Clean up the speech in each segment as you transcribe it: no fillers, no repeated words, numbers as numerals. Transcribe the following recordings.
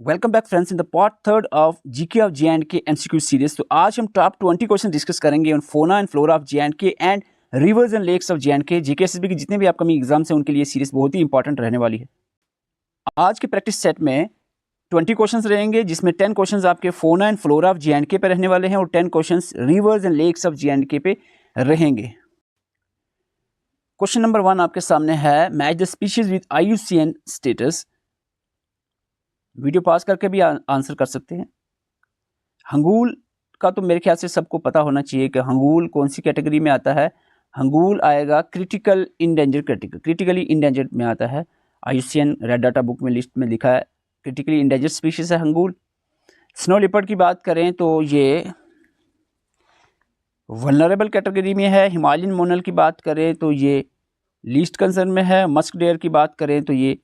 Welcome back friends in the part third of GK of J and K MCQ series. तो आज हम top 20 question discuss करेंगे on fauna and flora of J and K and rivers and lakes of J and K. GK SSB के जितने भी upcoming exams हैं उनके लिए सीरीज बहुत ही इंपॉर्टेंट रहने वाली है। आज के प्रैक्टिस सेट में 20 क्वेश्चंस रहेंगे, जिसमें 10 क्वेश्चंस आपके fauna and flora of J and K पे रहने वाले हैं और 10 questions rivers and lakes of J and K पे रहेंगे। क्वेश्चन नंबर 1 आपके सामने है, match the species with IUCN status. Video pass करके भी आंसर कर सकते हैं। हंगूल का तो मेरे ख्याल से सबको पता होना चाहिए कि हंगूल कौन सी कैटेगरी में आता है। हंगूल आएगा क्रिटिकली इंडेंजर्ड में आता है। IUCN रेड डाटा बुक में लिस्ट में लिखा है क्रिटिकली इंडेंजर्ड स्पीशीज है हंगूल। स्नो लिपर्ड की बात करें तो ये वल्नरेबल कैटेगरी में है। हिमालयन मोनल की बात करें तो ये लीस्ट कंसर्न में है। मस्क डेयर की बात करें तो ये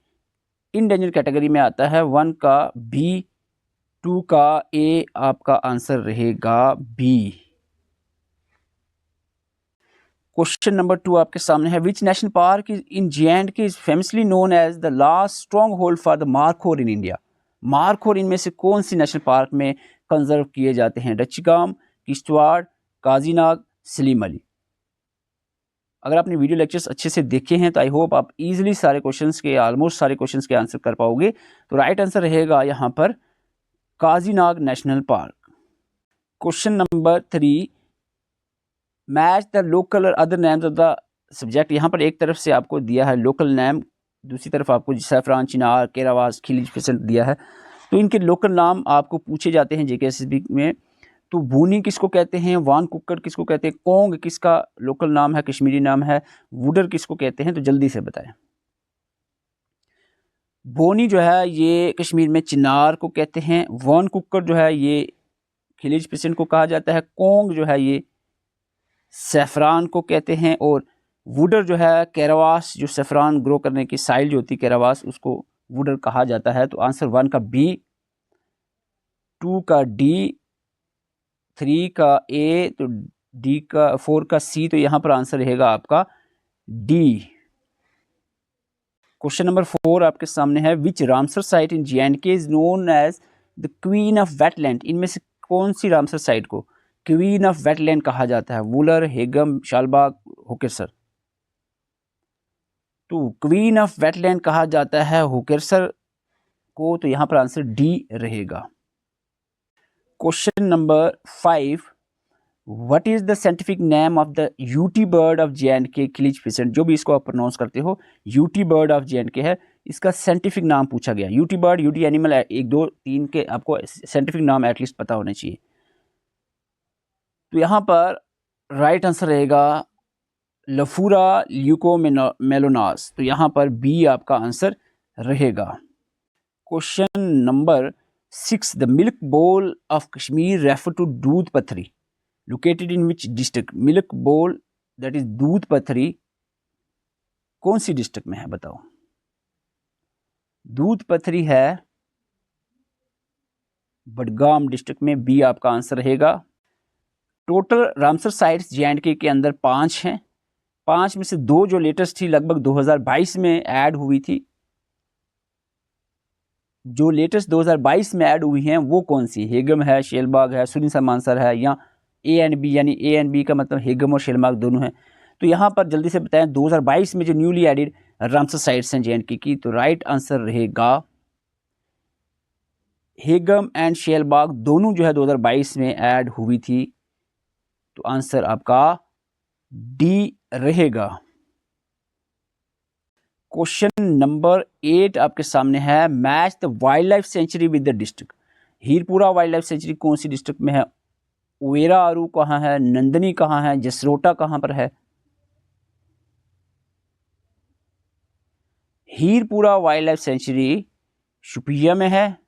इंडेंजर कैटेगरी में आता है। 1 का B, 2 का A, आपका आंसर रहेगा B। क्वेश्चन नंबर 2 आपके सामने है, which national park is in J and K is famously known as the last stronghold for the markhor in India. Markhor इनमें से कौन सी नेशनल पार्क में कंजर्व किए जाते हैं? डचगाम, किश्तवाड़, काजीनाग, सलीम अली। अगर आपने वीडियो लेक्चर्स अच्छे से देखे हैं तो आई होप आप इजीली सारे क्वेश्चंस के ऑलमोस्ट सारे क्वेश्चंस के आंसर कर पाओगे। तो राइट आंसर रहेगा यहाँ पर Kazinag national park. Question number 3, match the local और other names of the subject. यहाँ पर एक तरफ से आपको दिया है लोकल नेम, दूसरी तरफ आपको सैफरान, चिनार, केरावास, खिलीज पेसेंट दिया है। तो इनके लोकल नाम आपको पूछे जाते हैं JKSSB में। तो बूनी किसको कहते हैं, वान कुक्कड़ किसको कहते हैं, कोंग किसका लोकल नाम है, कश्मीरी नाम है, वुडर किसको कहते हैं? तो जल्दी से बताएं। बोनी जो है ये कश्मीर में चिनार को कहते हैं। वान कुक्कड़ जो है ये खिलीज पेसेंट को कहा जाता है। कोंग जो है ये सैफरान को कहते हैं। और वुडर जो है केरावास, जो सैफरान ग्रो करने की साइल जो होती है केरावास, उसको वुडर कहा जाता है। तो आंसर 1 का B, 2 का D, 3 का A, तो D का 4 का C, तो यहाँ पर आंसर रहेगा आपका D। क्वेश्चन नंबर 4 आपके सामने है, which Ramsar site in J and K is known as the queen of wetland. इनमें से कौन सी रामसर साइट को क्वीन ऑफ वेटलैंड कहा जाता है? वुलर, हेगम, शालबाग, हुकेरसर। तो क्वीन ऑफ वेटलैंड कहा जाता है हुकेरसर को, तो यहाँ पर आंसर D रहेगा। Question number 5, what is the scientific name of the UT bird of J and K kalij pheasant. जो भी इसको आप प्रोनाउंस करते हो, यूटी बर्ड ऑफ जे.एंड.के है, इसका साइंटिफिक नाम पूछा गया। यूटी बर्ड, यूटी एनिमल, 1 2 3 के आपको साइंटिफिक नाम एटलीस्ट पता होने चाहिए। तो यहाँ पर राइट आंसर रहेगा लफूरा ल्यूकोमेलोनास। तो यहाँ पर B आपका आंसर रहेगा। Question number 6, the milk bowl of Kashmir refer to Doodhpathri located in which district. Milk bowl that is Doodhpathri कौन सी डिस्ट्रिक्ट में है बताओ? दूध पथरी है बडगाम डिस्ट्रिक्ट में। B आपका आंसर रहेगा। टोटल रामसर साइट्स जे.एंड.के के अंदर 5 हैं। 5 में से 2 जो लेटेस्ट थी लगभग 2022 में ऐड हुई थी। जो लेटेस्ट 2022 में ऐड हुई हैं वो कौन सी? हेगम है, शेलबाग है, सुनिसा मानसर है, या A&B, यानी A&B का मतलब हेगम और शेलबाग दोनों हैं। तो यहाँ पर जल्दी से बताएं 2022 में जो न्यूली एडिड रामसर साइट्स हैं जे.एंड.के की, तो राइट आंसर रहेगा हेगम एंड शेलबाग दोनों जो है 2022 में ऐड हुई थी। तो आंसर आपका D रहेगा। क्वेश्चन नंबर 8 आपके सामने है, match the wild life sanctuary with the district. Hirpura wild life sanctuary कौन सी डिस्ट्रिक्ट में है? उवेरा आरू कहाँ है, नंदनी कहाँ है, जसरोटा कहाँ पर है? हीरपुरा वाइल्ड लाइफ सेंचुरी शुपिया में है,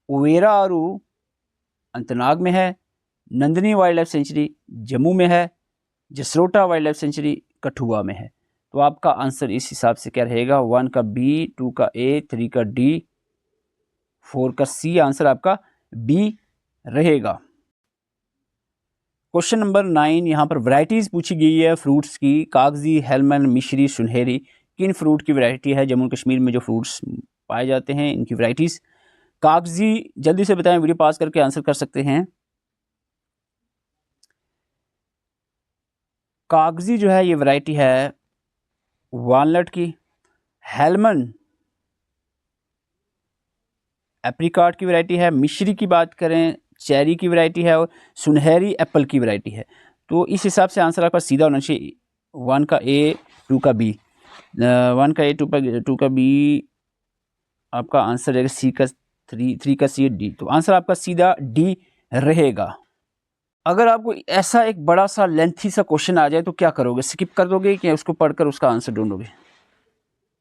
उवेरा आरू अनंतनाग में है, Nandini wild life century Jammu में है, Jasrota wild life century Kathua में है। तो आपका आंसर इस हिसाब से क्या रहेगा? 1 का B, 2 का A, 3 का D, 4 का C, आंसर आपका B रहेगा। क्वेश्चन नंबर 9, यहाँ पर वैरायटीज़ पूछी गई है फ्रूट्स की। कागजी, हेलमन, मिश्री, सुनहरी किन फ्रूट की वैरायटी है? जम्मू कश्मीर में जो फ्रूट्स पाए जाते हैं इनकी वैरायटीज़। कागजी, जल्दी से बताएं, वीडियो पास करके आंसर कर सकते हैं। कागजी जो है ये वैरायटी है वॉलनट की। हेलमन एप्रिकॉट की वैरायटी है। मिश्री की बात करें चेरी की वैरायटी है, और सुनहरी एप्पल की वैरायटी है। तो इस हिसाब से आंसर आपका सीधा होना चाहिए, 1 का ए 2 का बी। 1 का ए 2 का बी आपका आंसर रहेगा। सी का 3 का सी, डी। तो आंसर आपका सीधा डी रहेगा। अगर आपको ऐसा एक बड़ा सा लेंथी सा क्वेश्चन आ जाए तो क्या करोगे? स्किप कर दोगे कि उसको पढ़कर उसका आंसर ढूंढोगे?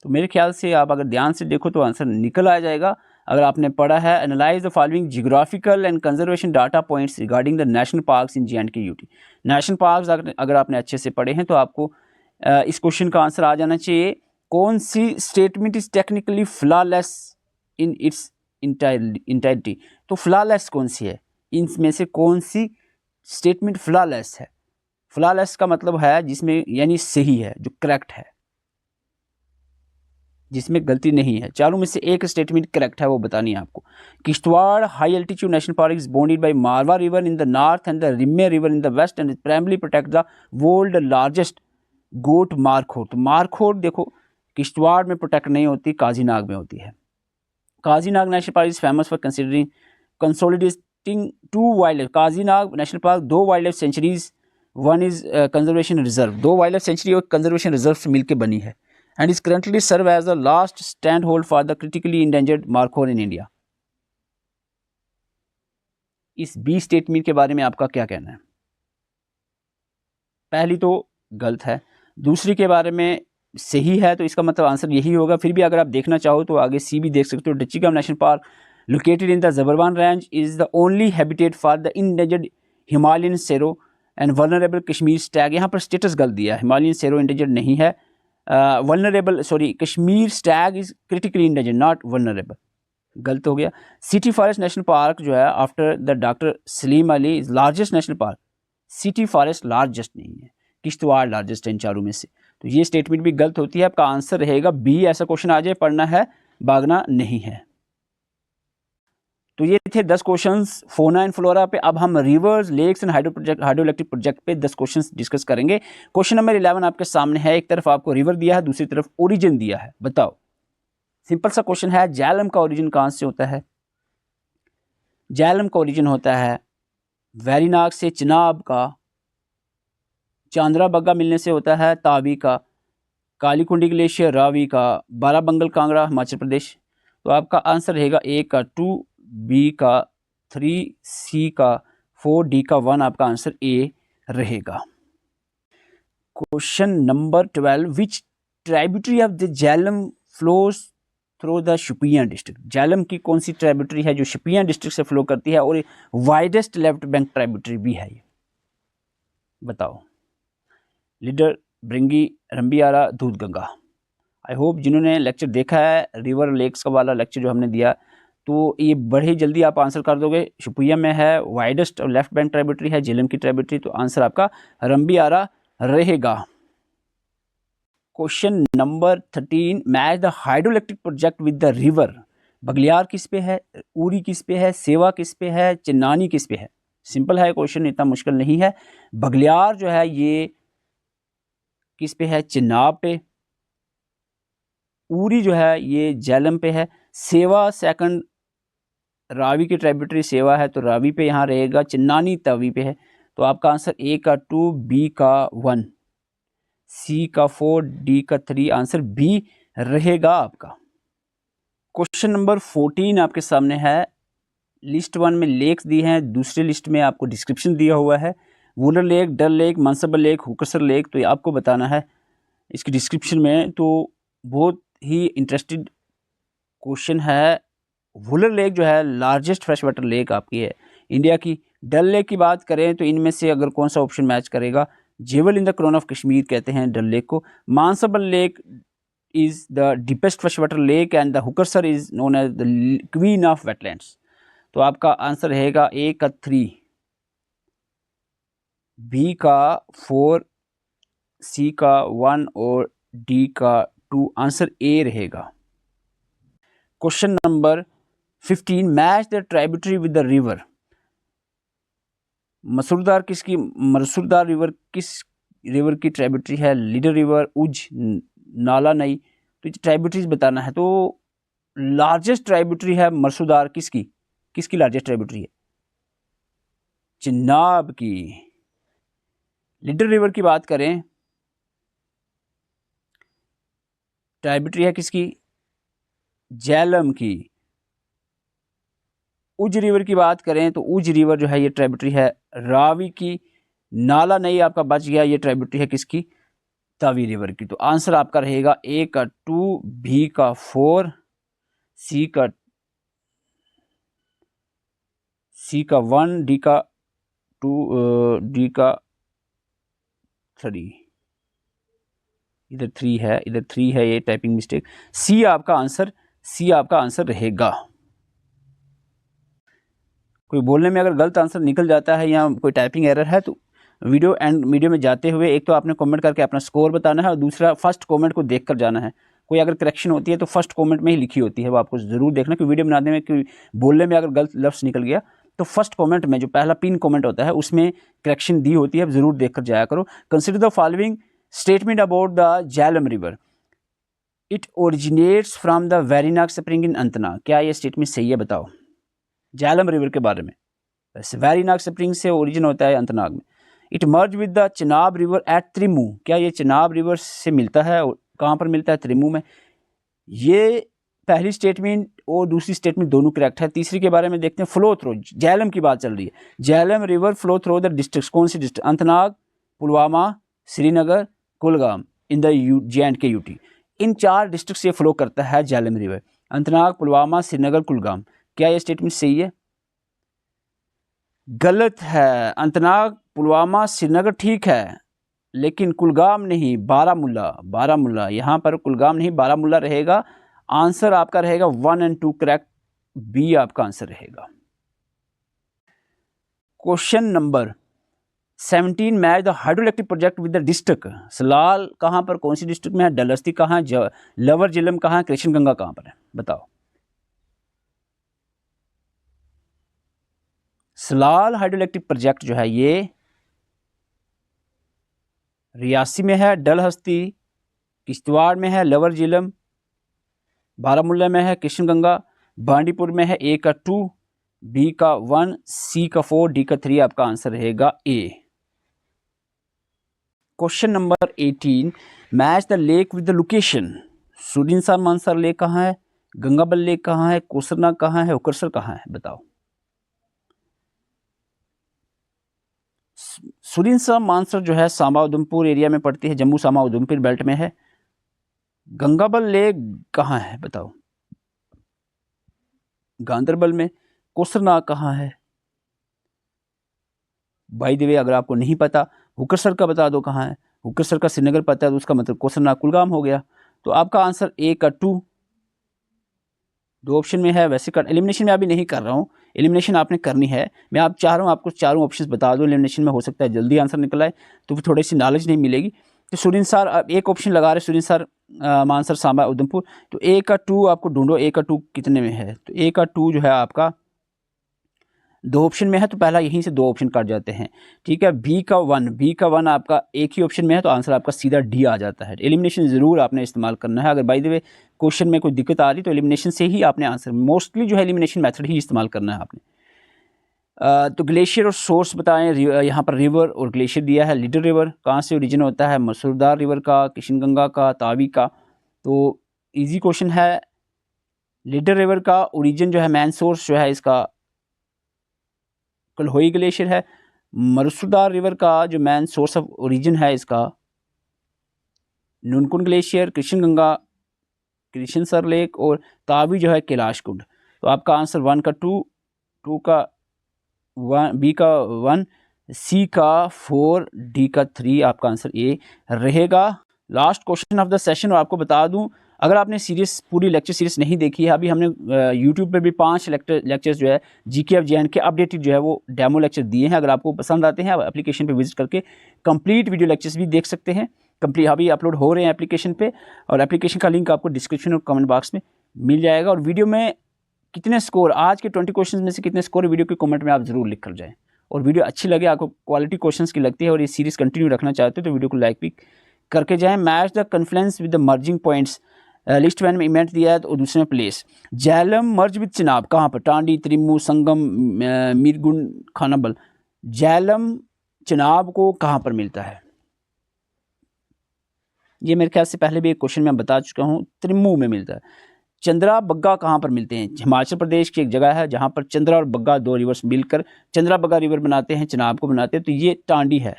तो मेरे ख्याल से आप अगर ध्यान से देखो तो आंसर निकल आ जाएगा। अगर आपने पढ़ा है, analyse the following geographical and conservation data points regarding the national parks in J and के यूटी। नेशनल पार्क्स अगर आपने अच्छे से पढ़े हैं तो आपको इस क्वेश्चन का आंसर आ जाना चाहिए। कौन सी statement is technically flawless in its entirety? तो फ्लॉलेस कौन सी है? इनमें से कौन सी स्टेटमेंट फ्लॉलेस है? फ्लॉलेस का मतलब है जिसमें यानी सही है, जो करेक्ट है, जिसमें गलती नहीं है। चारों में से एक स्टेटमेंट करेक्ट है, वो बतानी है आपको। Kishtwar high altitude national park is bounded by Marwah river in the north and the Rimay river in the west and primary protect the world largest goat markhor. तो मारखोर देखो किश्तवाड़ में प्रोटेक्ट नहीं होती, काजीनाग में होती है। Kazinag national park is famous for considering consolidating 2 wild life. Kazinag national park 2 wild life sanctuaries, 1 is conservation reserve. 2 wild life century और conservation reserve से मिलकर बनी है, and is currently serve as the last standhold for the critically endangered markhor in India। इस B statement के बारे में आपका क्या कहना है? पहली तो गलत है, दूसरी के बारे में सही है, तो इसका मतलब आंसर यही होगा। फिर भी अगर आप देखना चाहो तो आगे सी भी देख सकते हो। Dachigam national park located in the Zabarwan range is the only habitat for the endangered Himalayan serow and vulnerable Kashmir stag. यहाँ पर स्टेटस गलत दिया, हिमालयन सेरो इंडेंजर्ड नहीं है। Kashmir Stag is critically endangered, not vulnerable, गलत हो गया। सिटी फॉरेस्ट नेशनल पार्क जो है after the doctor Salim Ali is largest national park. City forest largest नहीं है, किश्तवाड़ लार्जेस्ट है इन चारों में से। तो ये स्टेटमेंट भी गलत होती है। आपका आंसर रहेगा बी। ऐसा क्वेश्चन आ जाए, पढ़ना है, भागना नहीं है। तो ये थे 10 क्वेश्चंस फौना एंड फ्लोरा पे। अब हम rivers, lakes and hydroelectric project पे 10 क्वेश्चंस डिस्कस करेंगे। क्वेश्चन नंबर 11 आपके सामने है। एक तरफ आपको रिवर दिया है, दूसरी तरफ ओरिजिन दिया है। बताओ, सिंपल सा क्वेश्चन है, झेलम का ओरिजिन कहाँ से होता है? झेलम का ओरिजिन होता है वेरीनाग से, चिनाब का, चांद्रा बग्गा मिलने से होता है, तावी का, कालीकुंडी ग्लेशियर रावी का, बाराबंगल कांगड़ा हिमाचल प्रदेश। तो आपका आंसर रहेगा ए का 2, बी का 3, सी का 4, डी का 1। आपका आंसर ए रहेगा। Question number 12, which tributary of the Jhelum flows through the Shopian district? Jhelum की कौन सी ट्राइब्यूटरी है जो शोपियां डिस्ट्रिक्ट से फ्लो करती है और वाइडेस्ट लेफ्ट बैंक ट्राइब्यूटरी भी है? ये बताओ। लीडर, भृंगी, रंबियारा, दूधगंगा। आई होप जिन्होंने लेक्चर देखा है, रिवर लेक्स का वाला लेक्चर जो हमने दिया, तो ये बड़े जल्दी आप आंसर कर दोगे। शोपियां में है वाइडेस्ट और लेफ्ट बैंक ट्राइब्यूटरी है झेलम की ट्राइब्यूटरी। तो आंसर आपका रंबियारा रहेगा। Question number 13, match the hydroelectric project with the river. Baglihar किस पे है, उरी किस पे है, सेवा किस पे है, चिन्नानी किस पे है? सिंपल है क्वेश्चन, इतना मुश्किल नहीं है। बगलियार जो है ये किस पे है? चिनाब पे। उरी जो है ये झेलम पे है। सेवा सेकंड रावी की ट्राइब्यूटरी सेवा है, तो रावी पे यहाँ रहेगा। चिन्नानी तवी पे है। तो आपका आंसर ए का 2, बी का 1, सी का 4, डी का 3। आंसर बी रहेगा आपका। क्वेश्चन नंबर 14 आपके सामने है। लिस्ट 1 में लेक्स दी हैं, दूसरे लिस्ट में आपको डिस्क्रिप्शन दिया हुआ है। वुलर लेक, डल लेक, मनसबर लेक, हुकसर लेक। तो ये आपको बताना है इसकी डिस्क्रिप्शन में। तो बहुत ही इंटरेस्टेड क्वेश्चन है। वुलर लेक जो है लार्जेस्ट फ्रेश वाटर लेक आपकी है इंडिया की। डल लेक की बात करें तो इनमें से अगर कौन सा ऑप्शन मैच करेगा? Jewel in the crown of Kashmir कहते हैं डल लेक को। Manasbal lake is the deepest fresh water lake and the Hokersar is known as the queen of wetlands. तो आपका आंसर रहेगा ए का 3, बी का 4, सी का 1 और डी का 2। आंसर ए रहेगा। Question number 15 match the tributary with the river. Masurdar river किस रिवर की ट्राइब्यूटरी है? लीडर रिवर, उज, नाला नई। तो ट्राइब्यूटरीज बताना है। तो लार्जेस्ट ट्राइब्यूटरी है मसूरदार किसकी लार्जेस्ट ट्राइब्यूटरी है? चिनाब की। लीडर रिवर की बात करें, ट्राइब्यूटरी है किसकी? झेलम की। उज रिवर की बात करें तो उज रिवर जो है ये ट्राइब्यूटरी है रावी की। नाला नई आपका बच गया, ये ट्राइब्यूटरी है किसकी? तावी रिवर की। तो आंसर आपका रहेगा ए का 2, बी का 4, सी का 1, डी का 3, इधर 3 है, इधर 3 है, ये टाइपिंग मिस्टेक। सी आपका आंसर रहेगा। कोई बोलने में अगर गलत आंसर निकल जाता है या कोई टाइपिंग एरर है तो वीडियो में जाते हुए एक तो आपने कमेंट करके अपना स्कोर बताना है और दूसरा फर्स्ट कमेंट को देखकर जाना है। कोई अगर करेक्शन होती है तो फर्स्ट कमेंट में ही लिखी होती है, वो आपको ज़रूर देखना कि वीडियो बनाने में कि बोलने में अगर गलत लफ्ज़ निकल गया तो फर्स्ट कमेंट में जो पहला पिन कमेंट होता है उसमें करेक्शन दी होती है, ज़रूर देख कर जाया करो। Consider the following statement about the Jhelum river. It originates from the Verinag spring in Anantnag. क्या ये स्टेटमेंट सही है? बताओ झेलम रिवर के बारे में। वेरीनाग स्प्रिंग से ओरिजिन होता है अनंतनाग में। It merge with the Chenab river at Trimmu. क्या ये चिनाब रिवर से मिलता है? कहाँ पर मिलता है? त्रिमू में। ये पहली स्टेटमेंट और दूसरी स्टेटमेंट दोनों करेक्ट है। तीसरी के बारे में देखते हैं। फ्लो थ्रो, झेलम की बात चल रही है। Jhelum river flow through the district. कौन सी district? Anantnag, Pulwama, Srinagar, Kulgam in the J&K UT। इन 4 डिस्ट्रिक्ट से फ्लो करता है झेलम रिवर। अनंतनाग, पुलवामा, श्रीनगर, कुलगाम। क्या ये स्टेटमेंट सही है? गलत है। अनंतनाग, पुलवामा, श्रीनगर ठीक है, लेकिन कुलगाम नहीं, बारामूला। यहाँ पर कुलगाम नहीं, बारामूला रहेगा। आंसर आपका रहेगा 1 और 2 करेक्ट, बी आपका आंसर रहेगा। Question number 17 match the hydroelectric project with the district. Salal कहाँ पर, कौन सी डिस्ट्रिक्ट में है? डलहस्ती कहाँ है? लवर झेलम कहाँ है? कृष्णगंगा कहाँ पर है? बताओ। सलाल हाइड्रोइलेक्ट्रिक प्रोजेक्ट जो है ये रियासी में है, डलहस्ती किश्तवाड़ में है, लवर झेलम बारामूला में है, कृष्णगंगा बांडीपुर में है। ए का 2, बी का 1, सी का 4, डी का 3 आपका आंसर रहेगा A. Question number 18 match the lake with the location. Surinsar Mansar lake कहाँ है? गंगाबल लेक कहाँ है? कोसरनाग कहाँ है? हुकरसर कहाँ है? बताओ। सुरिनसर मानसर जो है सांबा उधमपुर एरिया में पड़ती है, जम्मू सांबा उधमपुर बेल्ट में है। गंगाबल लेक कहाँ है? बताओ। गांदरबल में। कोसरनाग कहाँ है? बाय द वे अगर आपको नहीं पता हुकरसर का बता दो कहाँ है। हुकरसर का श्रीनगर पता है तो उसका मतलब कोसरनाग कुलगाम हो गया। तो आपका आंसर ए का 2, 2 ऑप्शन में है। वैसे कर एलिमिनेशन में अभी नहीं कर रहा हूँ, एलिमिनेशन आपने करनी है। मैं आप चाह रहा हूँ आपको चारों ऑप्शंस बता दूँ, एलिमिनेशन में हो सकता है जल्दी आंसर निकल आए तो फिर थोड़ी सी नॉलेज नहीं मिलेगी। तो सुरिनसर आप एक ऑप्शन लगा रहे, सुरिनसर मानसर सांबा उधमपुर। तो ए का 2 आपको ढूंढो, ए का 2 कितने में है? तो ए का 2 जो है आपका 2 ऑप्शन में है, तो पहला यहीं से 2 ऑप्शन कट जाते हैं, ठीक है। बी का 1 आपका एक ही ऑप्शन में है, तो आंसर आपका सीधा डी आ जाता है। एलिमिनेशन ज़रूर आपने इस्तेमाल करना है। अगर बाय द वे क्वेश्चन में कोई दिक्कत आ रही तो एलिमिनेशन से ही आपने आंसर, मोस्टली जो है एलिमिनेशन मेथड ही इस्तेमाल करना है आपने। तो ग्लेशियर और सोर्स बताएं। यहाँ पर रिवर और ग्लेशियर दिया है। लीडर रिवर कहाँ से ओरिजिन होता है? मसूरदार रिवर का, कृष्णगंगा का, तावी का। तो इजी क्वेश्चन है। लीडर रिवर का ओरिजिन जो है, मेन सोर्स जो है इसका कलहोई ग्लेशियर है। मसूरदार रिवर का जो मेन सोर्स ऑफ ओरिजिन है इसका नुनकुंड ग्लेशियर, कृष्णगंगा कृष्णसर लेक, और तावी जो है कैलाश कुंड। तो आपका आंसर 1 का 2, 2 का 1, बी का 1, सी का 4, डी का 3 आपका आंसर ए रहेगा। Last question of the session. और आपको बता दूं अगर आपने सीरीज पूरी लेक्चर सीरीज नहीं देखी है, अभी हमने यूट्यूब पे भी 5 लेक्चर्स जो है GK ऑफ J&K अपडेटेड जो है वो डेमो लेक्चर दिए हैं। अगर आपको पसंद आते हैं आप एप्लीकेशन पे विजिट करके कंप्लीट वीडियो लेक्चर्स भी देख सकते हैं। कंप्लीट अभी अपलोड हो रहे हैं एप्लीकेशन पे, और एप्लीकेशन का लिंक आपको डिस्क्रिप्शन और कमेंट बॉक्स में मिल जाएगा। और वीडियो में कितने स्कोर आज के 20 क्वेश्चन में से कितने स्कोर वीडियो के कमेंट में आप जरूर लिख कर जाएं। और वीडियो अच्छी लगे, आपको क्वालिटी क्वेश्चंस की लगती है और ये सीरीज़ कंटिन्यू रखना चाहते हो तो वीडियो को लाइक भी करके जाएं। Match the conference with the merging points, list 1 में इवेंट दिया है और दूसरे में place. Jhelum merge with Chenab कहाँ पर? टांडी, त्रिम्मू, संगम, मीरगुंड, खानाबल। झेलम चिनाब को कहाँ पर मिलता है? ये मेरे ख्याल से पहले भी एक क्वेश्चन मैं बता चुका हूँ, त्रिम्मू में मिलता है। चंद्रा बग्गा कहाँ पर मिलते हैं? हिमाचल प्रदेश की एक जगह है जहाँ पर चंद्रा और बग्गा 2 रिवर्स मिलकर चंद्रा बग्गा रिवर बनाते हैं, चिनाब को बनाते हैं, तो ये टांडी है।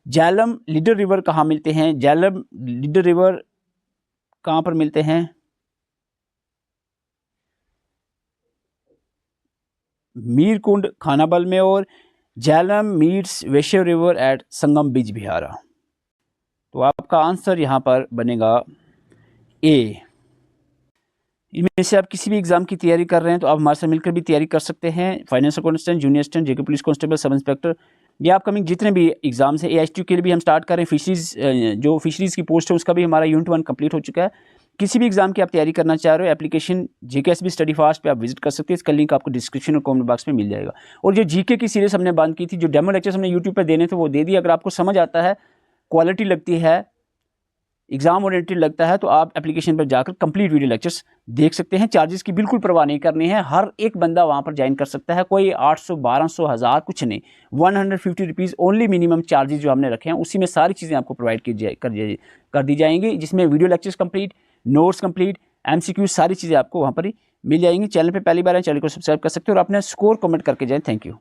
झेलम लीडर रिवर कहाँ मिलते हैं? झेलम लीडर रिवर कहाँ पर मिलते हैं? मीरकुंड, खानाबल में। और झेलम मीट्स वैश्य रिवर एट संगम बीच बिहारा। तो आपका आंसर यहाँ पर बनेगा ए। इनमें से आप किसी भी एग्जाम की तैयारी कर रहे हैं तो आप हमारे साथ मिलकर भी तैयारी कर सकते हैं। फाइनेंस अकाउंटेंट, जूनियर असिस्टेंट, जेके पुलिस कांस्टेबल, सब इंस्पेक्टर, ये अपकमिंग जितने भी एग्जाम्स हैं। ASTU के लिए भी हम स्टार्ट कर रहे हैं। फिशरीज, जो फिशरीज़ की पोस्ट है उसका भी हमारा यूनिट 1 कंप्लीट हो चुका है। किसी भी एग्जाम की आप तैयारी करना चाह रहे हो, एप्लीकेशन JKSB स्टडी फास्ट पे आप विजिट कर सकते हैं। इसका लिंक आपको डिस्क्रिप्शन और कमेंट बॉक्स में मिल जाएगा। और जो GK की सीरीज हमने बंद की थी, जो डेमो लेक्चर्स हमने यूट्यूब पर देने थे वो दे दिए। अगर आपको समझ आता है, क्वालिटी लगती है, एग्जाम ओरिएंटेड लगता है तो आप एप्लीकेशन पर जाकर कंप्लीट वीडियो लेक्चर्स देख सकते हैं। चार्जेस की बिल्कुल परवाह नहीं करनी है, हर एक बंदा वहां पर ज्वाइन कर सकता है। कोई 800, 1200, 1000 कुछ नहीं, 150 रुपीज़ ओनली मिनिमम चार्जेस जो हमने रखे हैं, उसी में सारी चीज़ें आपको प्रोवाइड कर दी जाएंगी, जिसमें video lectures complete, notes complete, MCQ, सारी चीज़ें आपको वहाँ पर ही मिल जाएंगी। चैनल पर पहली बार है, चैनल को सब्सक्राइब कर सकते हो और अपने स्कोर कमेंट करके जाएँ। Thank you.